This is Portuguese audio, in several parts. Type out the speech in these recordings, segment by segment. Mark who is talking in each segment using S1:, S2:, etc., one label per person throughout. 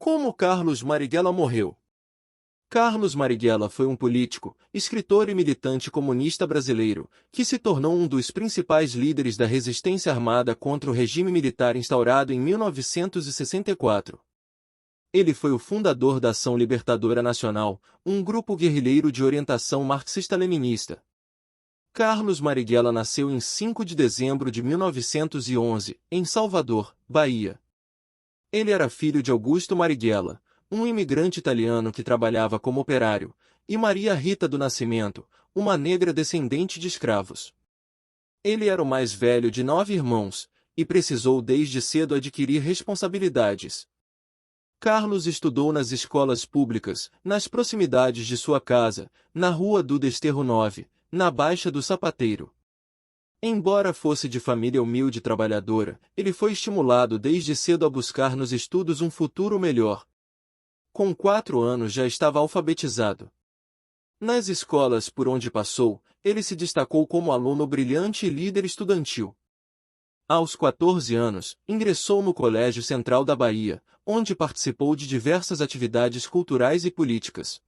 S1: Como Carlos Marighella morreu? Carlos Marighella foi um político, escritor e militante comunista brasileiro, que se tornou um dos principais líderes da resistência armada contra o regime militar instaurado em 1964. Ele foi o fundador da Ação Libertadora Nacional, um grupo guerrilheiro de orientação marxista-leninista. Carlos Marighella nasceu em 5 de dezembro de 1911, em Salvador, Bahia. Ele era filho de Augusto Marighella, um imigrante italiano que trabalhava como operário, e Maria Rita do Nascimento, uma negra descendente de escravos. Ele era o mais velho de 9 irmãos, e precisou desde cedo adquirir responsabilidades. Carlos estudou nas escolas públicas, nas proximidades de sua casa, na Rua do Desterro 9, na Baixa do Sapateiro. Embora fosse de família humilde e trabalhadora, ele foi estimulado desde cedo a buscar nos estudos um futuro melhor. Com 4 anos já estava alfabetizado. Nas escolas por onde passou, ele se destacou como aluno brilhante e líder estudantil. Aos 14 anos, ingressou no Colégio Central da Bahia, onde participou de diversas atividades culturais e políticas.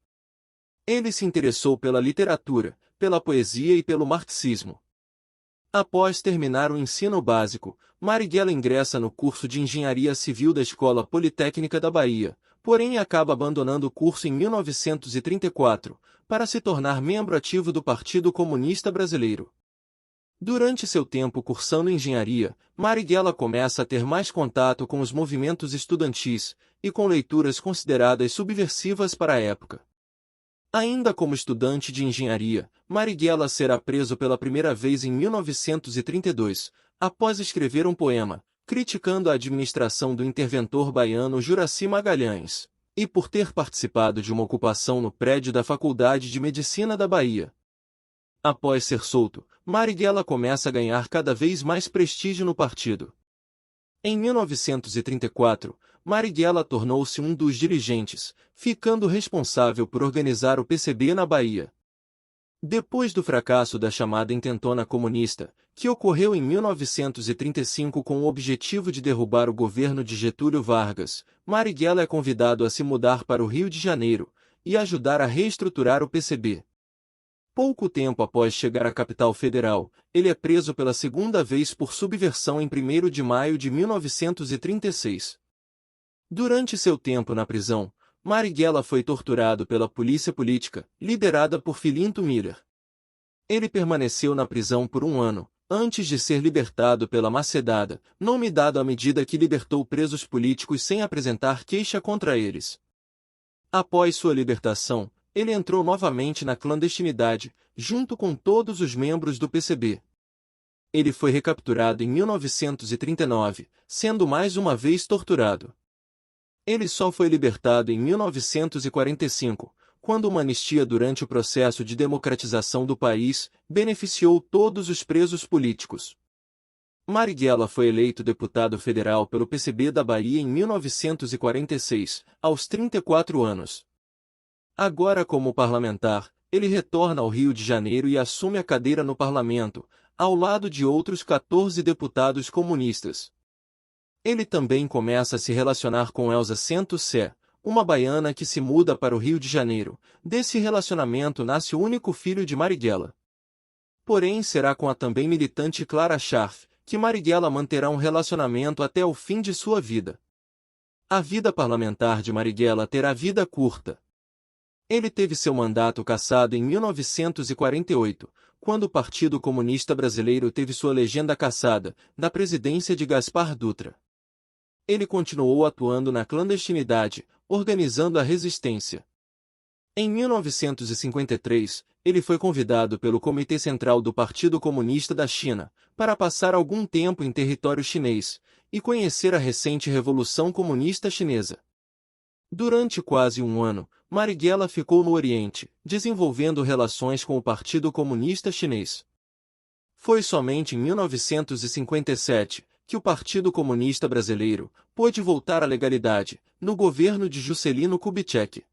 S1: Ele se interessou pela literatura, pela poesia e pelo marxismo. Após terminar o ensino básico, Marighella ingressa no curso de Engenharia Civil da Escola Politécnica da Bahia, porém acaba abandonando o curso em 1934, para se tornar membro ativo do Partido Comunista Brasileiro. Durante seu tempo cursando engenharia, Marighella começa a ter mais contato com os movimentos estudantis, e com leituras consideradas subversivas para a época. Ainda como estudante de engenharia, Marighella será preso pela primeira vez em 1932, após escrever um poema, criticando a administração do interventor baiano Juracy Magalhães, e por ter participado de uma ocupação no prédio da Faculdade de Medicina da Bahia. Após ser solto, Marighella começa a ganhar cada vez mais prestígio no partido. Em 1934, Marighella tornou-se um dos dirigentes, ficando responsável por organizar o PCB na Bahia. Depois do fracasso da chamada Intentona Comunista, que ocorreu em 1935 com o objetivo de derrubar o governo de Getúlio Vargas, Marighella é convidado a se mudar para o Rio de Janeiro e ajudar a reestruturar o PCB. Pouco tempo após chegar à capital federal, ele é preso pela segunda vez por subversão em 1º de maio de 1936. Durante seu tempo na prisão, Marighella foi torturado pela polícia política, liderada por Filinto Miller. Ele permaneceu na prisão por 1 ano, antes de ser libertado pela Macedada, nome dado à medida que libertou presos políticos sem apresentar queixa contra eles. Após sua libertação, ele entrou novamente na clandestinidade, junto com todos os membros do PCB. Ele foi recapturado em 1939, sendo mais uma vez torturado. Ele só foi libertado em 1945, quando uma anistia durante o processo de democratização do país beneficiou todos os presos políticos. Marighella foi eleito deputado federal pelo PCB da Bahia em 1946, aos 34 anos. Agora como parlamentar, ele retorna ao Rio de Janeiro e assume a cadeira no parlamento, ao lado de outros 14 deputados comunistas. Ele também começa a se relacionar com Elza Santos Sé, uma baiana que se muda para o Rio de Janeiro. Desse relacionamento nasce o único filho de Marighella. Porém será com a também militante Clara Scharf, que Marighella manterá um relacionamento até o fim de sua vida. A vida parlamentar de Marighella terá vida curta. Ele teve seu mandato cassado em 1948, quando o Partido Comunista Brasileiro teve sua legenda cassada, na presidência de Gaspar Dutra. Ele continuou atuando na clandestinidade, organizando a resistência. Em 1953, ele foi convidado pelo Comitê Central do Partido Comunista da China, para passar algum tempo em território chinês, e conhecer a recente Revolução Comunista Chinesa. Durante quase 1 ano, Marighella ficou no Oriente, desenvolvendo relações com o Partido Comunista Chinês. Foi somente em 1957 que o Partido Comunista Brasileiro pôde voltar à legalidade, no governo de Juscelino Kubitschek.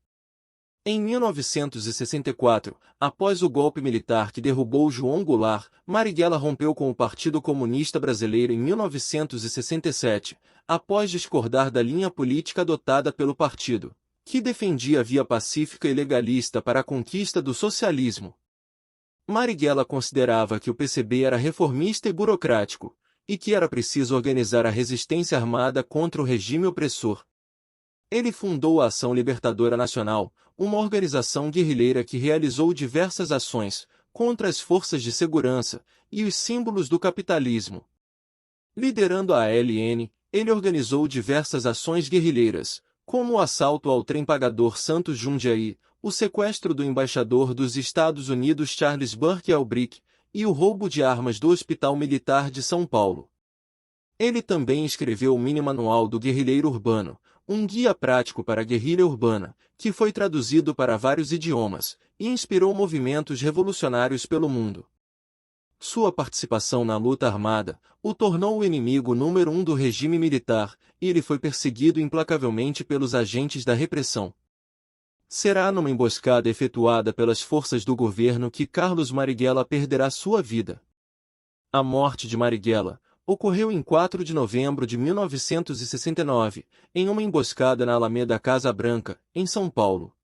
S1: Em 1964, após o golpe militar que derrubou João Goulart, Marighella rompeu com o Partido Comunista Brasileiro em 1967, após discordar da linha política adotada pelo partido, que defendia a via pacífica e legalista para a conquista do socialismo. Marighella considerava que o PCB era reformista e burocrático, e que era preciso organizar a resistência armada contra o regime opressor. Ele fundou a Ação Libertadora Nacional, uma organização guerrilheira que realizou diversas ações contra as forças de segurança e os símbolos do capitalismo. Liderando a ALN, ele organizou diversas ações guerrilheiras, como o assalto ao trem pagador Santos Jundiaí, o sequestro do embaixador dos Estados Unidos Charles Burke Albrick e o roubo de armas do Hospital Militar de São Paulo. Ele também escreveu o Mini Manual do Guerrilheiro Urbano, um guia prático para a guerrilha urbana, que foi traduzido para vários idiomas, e inspirou movimentos revolucionários pelo mundo. Sua participação na luta armada o tornou o inimigo número 1 do regime militar, e ele foi perseguido implacavelmente pelos agentes da repressão. Será numa emboscada efetuada pelas forças do governo que Carlos Marighella perderá sua vida. A morte de Marighella ocorreu em 4 de novembro de 1969, em uma emboscada na Alameda Casa Branca, em São Paulo.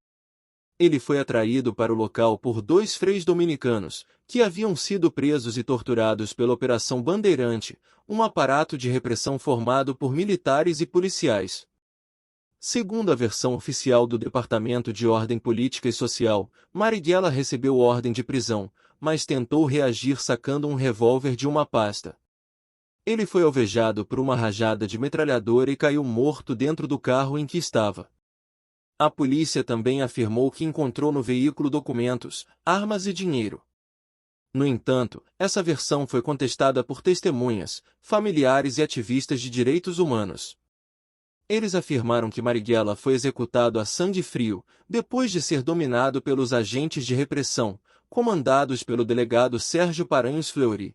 S1: Ele foi atraído para o local por 2 freis dominicanos, que haviam sido presos e torturados pela Operação Bandeirante, um aparato de repressão formado por militares e policiais. Segundo a versão oficial do Departamento de Ordem Política e Social, Marighella recebeu ordem de prisão, mas tentou reagir sacando um revólver de uma pasta. Ele foi alvejado por uma rajada de metralhadora e caiu morto dentro do carro em que estava. A polícia também afirmou que encontrou no veículo documentos, armas e dinheiro. No entanto, essa versão foi contestada por testemunhas, familiares e ativistas de direitos humanos. Eles afirmaram que Marighella foi executado a sangue frio, depois de ser dominado pelos agentes de repressão, comandados pelo delegado Sérgio Paranhos Fleury.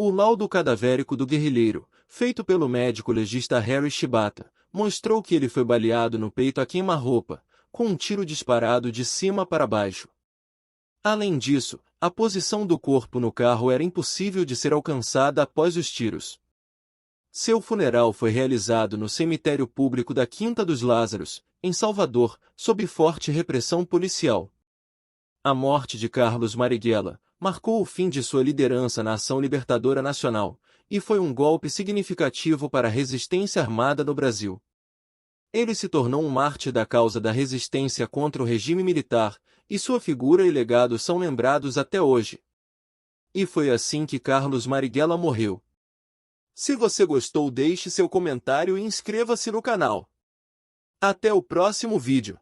S1: O laudo cadavérico do guerrilheiro, feito pelo médico legista Harry Shibata, mostrou que ele foi baleado no peito a queima-roupa, com um tiro disparado de cima para baixo. Além disso, a posição do corpo no carro era impossível de ser alcançada após os tiros. Seu funeral foi realizado no cemitério público da Quinta dos Lázaros, em Salvador, sob forte repressão policial. A morte de Carlos Marighella marcou o fim de sua liderança na Ação Libertadora Nacional, e foi um golpe significativo para a resistência armada no Brasil. Ele se tornou um mártir da causa da resistência contra o regime militar, e sua figura e legado são lembrados até hoje. E foi assim que Carlos Marighella morreu. Se você gostou, deixe seu comentário e inscreva-se no canal. Até o próximo vídeo.